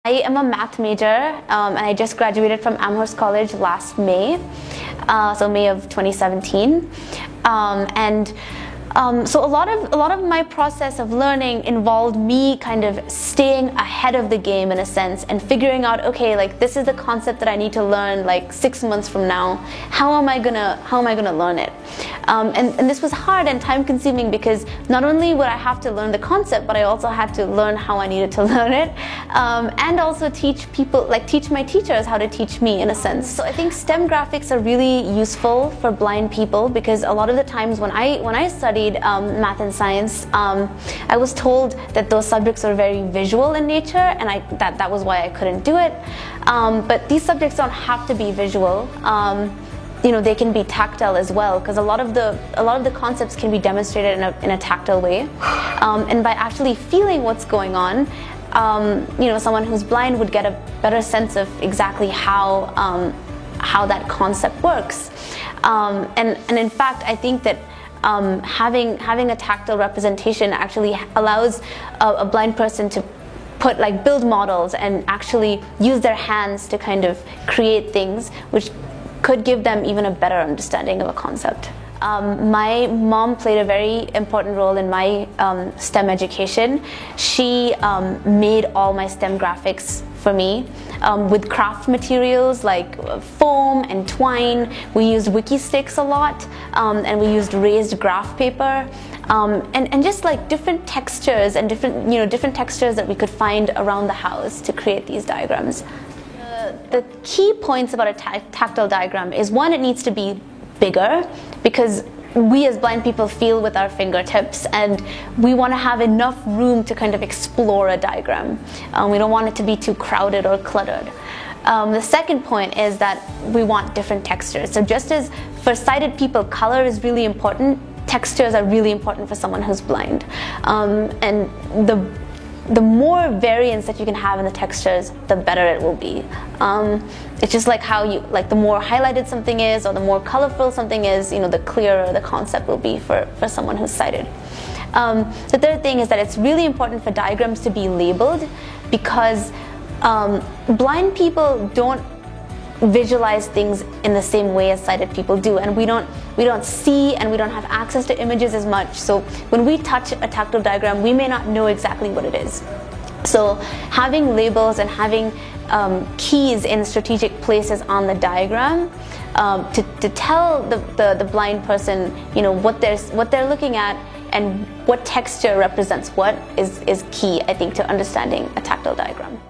I am a math major and I just graduated from Amherst College last May, so May of 2017. So a lot of my process of learning involved me kind of staying ahead of the game in a sense and figuring out, okay, like this is the concept that I need to learn like 6 months from now. How am I gonna learn it? And this was hard and time consuming because not only would I have to learn the concept, but I also had to learn how I needed to learn it, and also teach people, like teach my teachers how to teach me in a sense. So I think STEM graphics are really useful for blind people because a lot of the times when I studied math and science, I was told that those subjects are very visual in nature, and that was why I couldn't do it. But these subjects don't have to be visual. They can be tactile as well, because a lot of the concepts can be demonstrated in a tactile way, and by actually feeling what's going on, someone who's blind would get a better sense of exactly how that concept works. And in fact, I think that having a tactile representation actually allows a blind person to build models and actually use their hands to kind of create things, which could give them even a better understanding of a concept. My mom played a very important role in my STEM education. She made all my STEM graphics for me with craft materials like foam and twine. We used Wikisticks a lot, and we used raised graph paper, and just like different textures and different textures that we could find around the house to create these diagrams. The key points about a tactile diagram is, one, it needs to be bigger because we as blind people feel with our fingertips, and we want to have enough room to kind of explore a diagram. We don't want it to be too crowded or cluttered. The second point is that we want different textures. So just as for sighted people, color is really important, textures are really important for someone who's blind. And the more variance that you can have in the textures, the better it will be. It's just like how the more highlighted something is or the more colorful something is, the clearer the concept will be for someone who's sighted. The third thing is that it's really important for diagrams to be labeled because blind people don't visualize things in the same way as sighted people do, and we don't see and we don't have access to images as much. So when we touch a tactile diagram, we may not know exactly what it is. So having labels and having keys in strategic places on the diagram to tell the blind person what they're looking at and what texture represents what is key, I think, to understanding a tactile diagram.